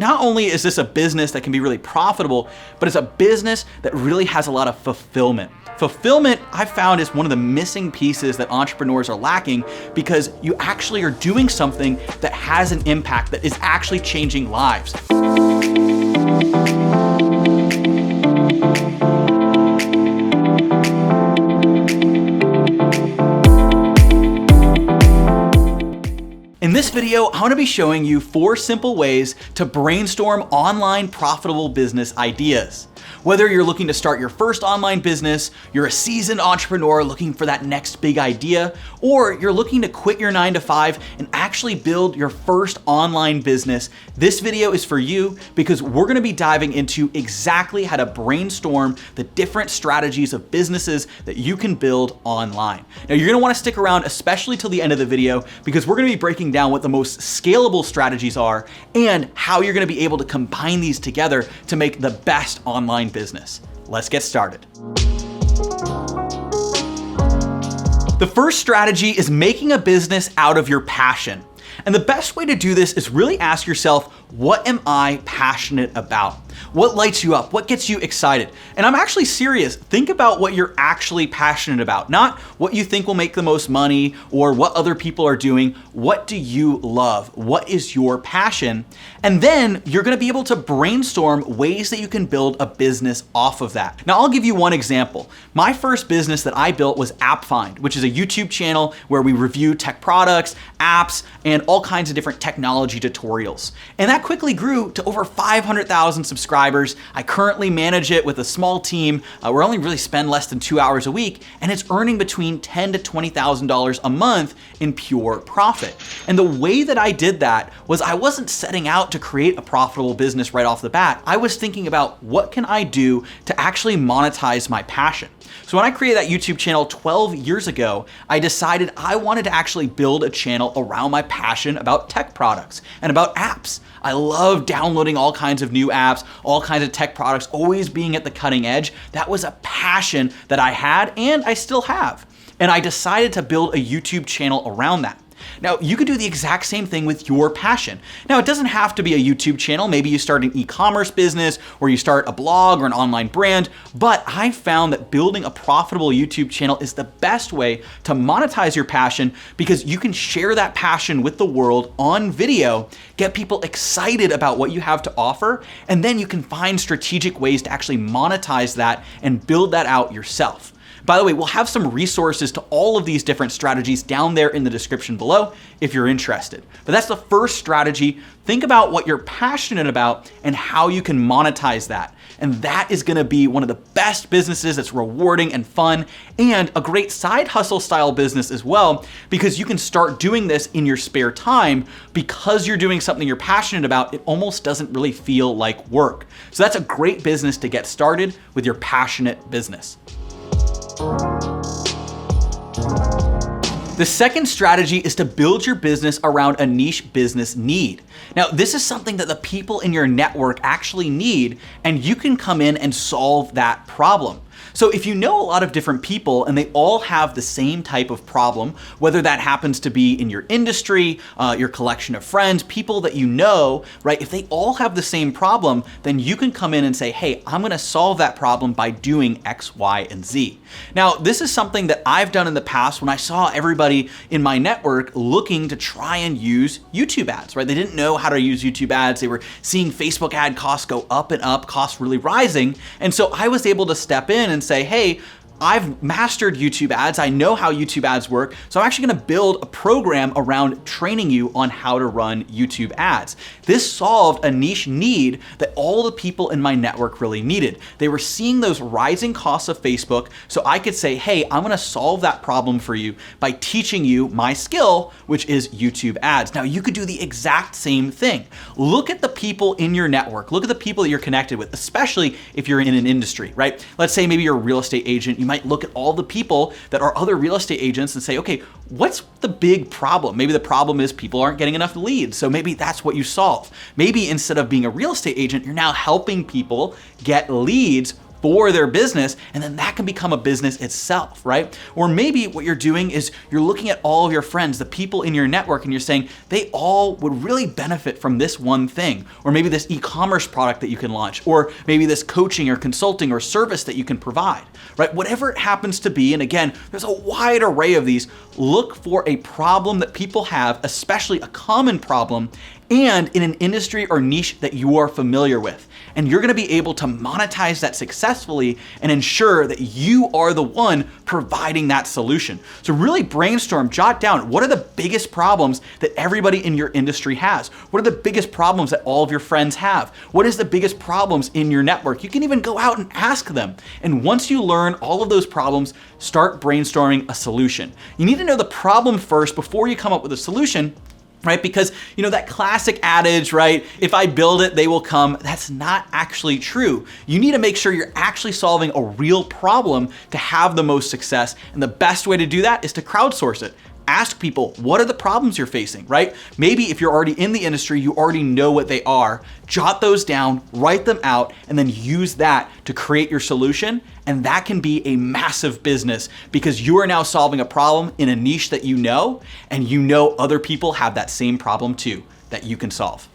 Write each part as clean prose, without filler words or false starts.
not only is this a business that can be really profitable, but it's a business that really has a lot of fulfillment. Fulfillment, I've found, is one of the missing pieces that entrepreneurs are lacking, because you actually are doing something that has an impact, that is actually changing lives. In this video, I'm gonna be showing you 4 simple ways to brainstorm online profitable business ideas. Whether you're looking to start your first online business, you're a seasoned entrepreneur looking for that next big idea, or you're looking to quit your 9-to-5 and actually build your first online business, this video is for you, because we're gonna be diving into exactly how to brainstorm the different strategies of businesses that you can build online. Now, you're gonna wanna stick around, especially till the end of the video, because we're gonna be breaking down what the most scalable strategies are and how you're gonna be able to combine these together to make the best online business. Let's get started. The first strategy is making a business out of your passion. And the best way to do this is really ask yourself, what am I passionate about? What lights you up? What gets you excited? And I'm actually serious. Think about what you're actually passionate about, not what you think will make the most money or what other people are doing. What do you love? What is your passion? And then you're gonna be able to brainstorm ways that you can build a business off of that. Now, I'll give you one example. My first business that I built was AppFind, which is a YouTube channel where we review tech products, apps, and all kinds of different technology tutorials. And that quickly grew to over 500,000 subscribers. I currently manage it with a small team. We're only really spend less than 2 hours a week, and it's earning between $10,000 to $20,000 a month in pure profit. And the way that I did that was I wasn't setting out to create a profitable business right off the bat. I was thinking about what can I do to actually monetize my passion. So when I created that YouTube channel 12 years ago, I decided I wanted to actually build a channel around my passion about tech products and about apps. I love downloading all kinds of new apps, all kinds of tech products, always being at the cutting edge. That was a passion that I had and I still have. And I decided to build a YouTube channel around that. Now, you could do the exact same thing with your passion. Now, it doesn't have to be a YouTube channel. Maybe you start an e-commerce business or you start a blog or an online brand, but I found that building a profitable YouTube channel is the best way to monetize your passion, because you can share that passion with the world on video, get people excited about what you have to offer, and then you can find strategic ways to actually monetize that and build that out yourself. By the way, we'll have some resources to all of these different strategies down there in the description below if you're interested. But that's the first strategy. Think about what you're passionate about and how you can monetize that. And that is gonna be one of the best businesses that's rewarding and fun, and a great side hustle style business as well, because you can start doing this in your spare time. Because you're doing something you're passionate about, it almost doesn't really feel like work. So that's a great business to get started with your passionate business. The second strategy is to build your business around a niche business need. Now, this is something that the people in your network actually need, and you can come in and solve that problem. So if you know a lot of different people and they all have the same type of problem, whether that happens to be in your industry, your collection of friends, people that you know, right? If they all have the same problem, then you can come in and say, hey, I'm gonna solve that problem by doing X, Y, and Z. Now, this is something that I've done in the past when I saw everybody in my network looking to try and use YouTube ads, right? They didn't know how to use YouTube ads. They were seeing Facebook ad costs go up and up, costs really rising. And so I was able to step in and say, hey, I've mastered YouTube ads. I know how YouTube ads work. So I'm actually gonna build a program around training you on how to run YouTube ads. This solved a niche need that all the people in my network really needed. They were seeing those rising costs of Facebook. So I could say, hey, I'm gonna solve that problem for you by teaching you my skill, which is YouTube ads. Now, you could do the exact same thing. Look at the people in your network. Look at the people that you're connected with, especially if you're in an industry, right? Let's say maybe you're a real estate agent. You might look at all the people that are other real estate agents and say, okay, what's the big problem? Maybe the problem is people aren't getting enough leads. So maybe that's what you solve. Maybe instead of being a real estate agent, you're now helping people get leads for their business, and then that can become a business itself, right? Or maybe what you're doing is you're looking at all of your friends, the people in your network, and you're saying they all would really benefit from this one thing, or maybe this e-commerce product that you can launch, or maybe this coaching or consulting or service that you can provide, right? Whatever it happens to be, and again, there's a wide array of these. Look for a problem that people have, especially a common problem, and in an industry or niche that you are familiar with. And you're gonna be able to monetize that successfully and ensure that you are the one providing that solution. So really brainstorm, jot down, what are the biggest problems that everybody in your industry has? What are the biggest problems that all of your friends have? What is the biggest problems in your network? You can even go out and ask them. And once you learn all of those problems, start brainstorming a solution. You need to know the problem first before you come up with a solution, right? Because that classic adage, right? If I build it, they will come. That's not actually true. You need to make sure you're actually solving a real problem to have the most success. And the best way to do that is to crowdsource it. Ask people, what are the problems you're facing, right? Maybe if you're already in the industry, you already know what they are. Jot those down, write them out, and then use that to create your solution. And that can be a massive business because you are now solving a problem in a niche that you know, and you know other people have that same problem too that you can solve.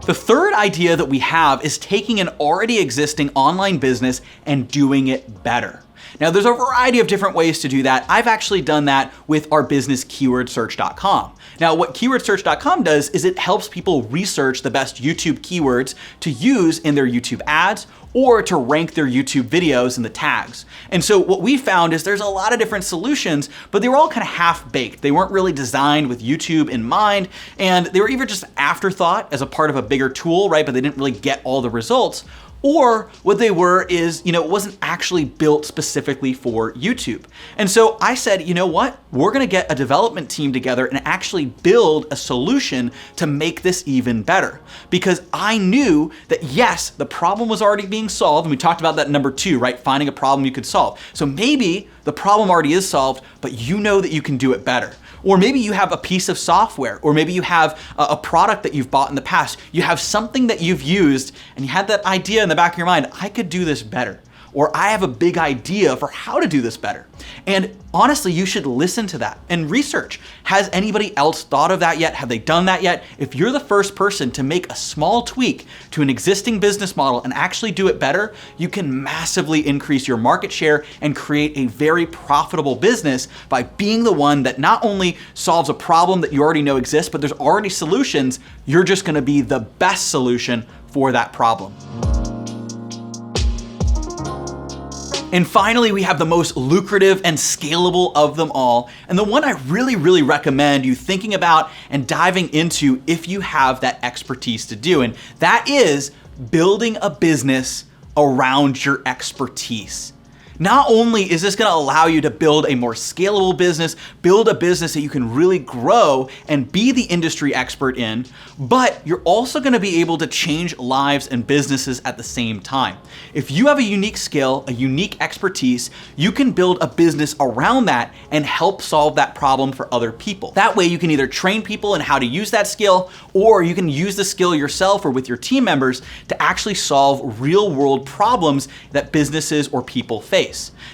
The third idea that we have is taking an already existing online business and doing it better. Now, there's a variety of different ways to do that. I've actually done that with our business keywordsearch.com. Now, what keywordsearch.com does is it helps people research the best YouTube keywords to use in their YouTube ads or to rank their YouTube videos in the tags. And so what we found is there's a lot of different solutions, but they were all kind of half-baked. They weren't really designed with YouTube in mind, and they were either just afterthought as a part of a bigger tool, right? But they didn't really get all the results. Or what they were is, it wasn't actually built specifically for YouTube. And so I said, you know what? We're gonna get a development team together and actually build a solution to make this even better. Because I knew that yes, the problem was already being solved, and we talked about that number 2, right? Finding a problem you could solve. So maybe the problem already is solved, but you know that you can do it better. Or maybe you have a piece of software, or maybe you have a product that you've bought in the past. You have something that you've used and you had that idea in the back of your mind, I could do this better. Or I have a big idea for how to do this better. And honestly, you should listen to that and research. Has anybody else thought of that yet? Have they done that yet? If you're the first person to make a small tweak to an existing business model and actually do it better, you can massively increase your market share and create a very profitable business by being the one that not only solves a problem that you already know exists, but there's already solutions. You're just gonna be the best solution for that problem. And finally, we have the most lucrative and scalable of them all, and the one I really recommend you thinking about and diving into if you have that expertise to do, and that is building a business around your expertise. Not only is this gonna allow you to build a more scalable business, build a business that you can really grow and be the industry expert in, but you're also gonna be able to change lives and businesses at the same time. If you have a unique skill, a unique expertise, you can build a business around that and help solve that problem for other people. That way you can either train people in how to use that skill, or you can use the skill yourself or with your team members to actually solve real world problems that businesses or people face.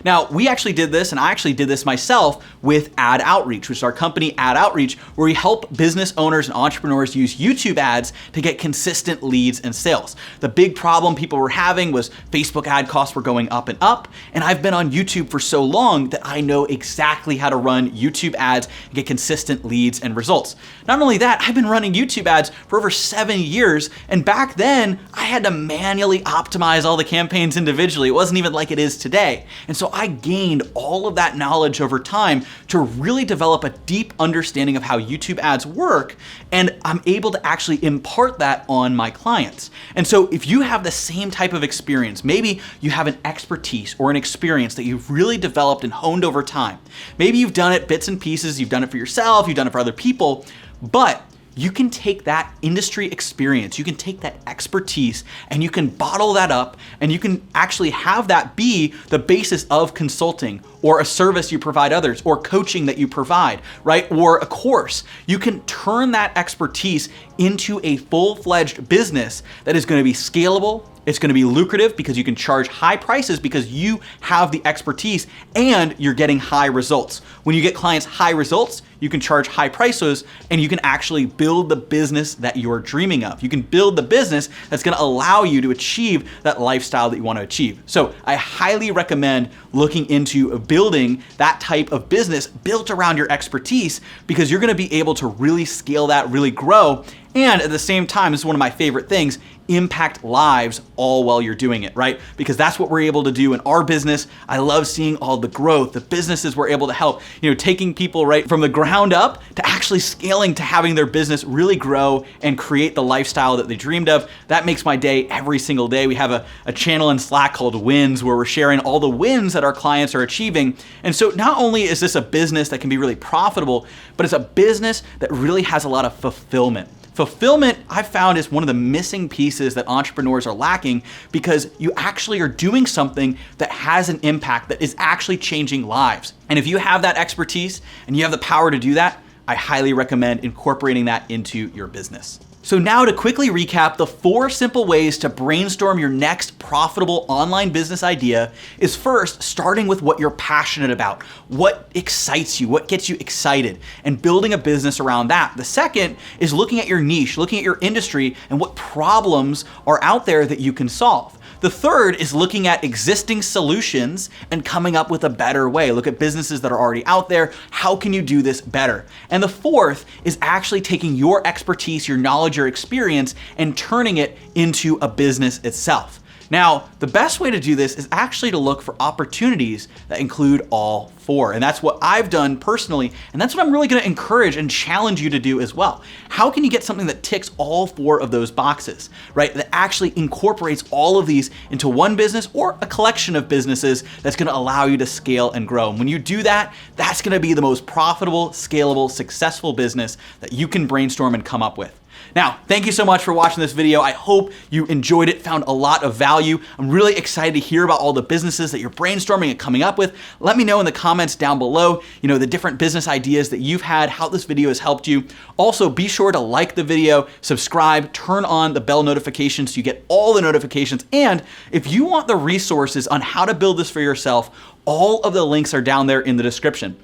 Now, we actually did this, and I actually did this myself with Ad Outreach, which is our company Ad Outreach, where we help business owners and entrepreneurs use YouTube ads to get consistent leads and sales. The big problem people were having was Facebook ad costs were going up and up, and I've been on YouTube for so long that I know exactly how to run YouTube ads and get consistent leads and results. Not only that, I've been running YouTube ads for over 7 years, and back then, I had to manually optimize all the campaigns individually. It wasn't even like it is today. And so I gained all of that knowledge over time to really develop a deep understanding of how YouTube ads work, and I'm able to actually impart that on my clients. And so if you have the same type of experience, maybe you have an expertise or an experience that you've really developed and honed over time. Maybe you've done it bits and pieces, you've done it for yourself, you've done it for other people, but you can take that industry experience, you can take that expertise, and you can bottle that up, and you can actually have that be the basis of consulting or a service you provide others or coaching that you provide, right? Or a course. You can turn that expertise into a full-fledged business that is going to be scalable. It's going to be lucrative because you can charge high prices because you have the expertise and you're getting high results. When you get clients high results, you can charge high prices and you can actually build the business that you're dreaming of. You can build the business that's going to allow you to achieve that lifestyle that you want to achieve. So I highly recommend looking into building that type of business built around your expertise, because you're going to be able to really scale that, really grow. And at the same time, this is one of my favorite things, impact lives all while you're doing it, right? Because that's what we're able to do in our business. I love seeing all the growth, the businesses we're able to help, taking people right from the ground up to actually scaling to having their business really grow and create the lifestyle that they dreamed of. That makes my day every single day. We have a channel in Slack called Wins, where we're sharing all the wins that our clients are achieving. And so not only is this a business that can be really profitable, but it's a business that really has a lot of fulfillment. Fulfillment, I've found, is one of the missing pieces that entrepreneurs are lacking, because you actually are doing something that has an impact, that is actually changing lives. And if you have that expertise and you have the power to do that, I highly recommend incorporating that into your business. So now to quickly recap, the 4 simple ways to brainstorm your next profitable online business idea is, first, starting with what you're passionate about, what excites you, what gets you excited, and building a business around that. The second is looking at your niche, looking at your industry and what problems are out there that you can solve. The third is looking at existing solutions and coming up with a better way. Look at businesses that are already out there. How can you do this better? And the fourth is actually taking your expertise, your knowledge, your experience, and turning it into a business itself. Now, the best way to do this is actually to look for opportunities that include all 4. And that's what I've done personally. And that's what I'm really going to encourage and challenge you to do as well. How can you get something that ticks all 4 of those boxes, right? That actually incorporates all of these into one business or a collection of businesses that's going to allow you to scale and grow. And when you do that, that's going to be the most profitable, scalable, successful business that you can brainstorm and come up with. Now, thank you so much for watching this video. I hope you enjoyed it, found a lot of value. I'm really excited to hear about all the businesses that you're brainstorming and coming up with. Let me know in the comments down below, the different business ideas that you've had, how this video has helped you. Also, be sure to like the video, subscribe, turn on the bell notifications so you get all the notifications. And if you want the resources on how to build this for yourself, all of the links are down there in the description.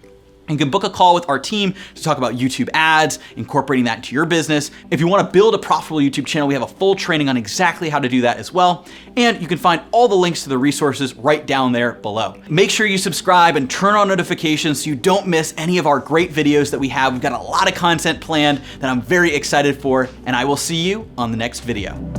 You can book a call with our team to talk about YouTube ads, incorporating that into your business. If you want to build a profitable YouTube channel, we have a full training on exactly how to do that as well. And you can find all the links to the resources right down there below. Make sure you subscribe and turn on notifications so you don't miss any of our great videos that we have. We've got a lot of content planned that I'm very excited for, and I will see you on the next video.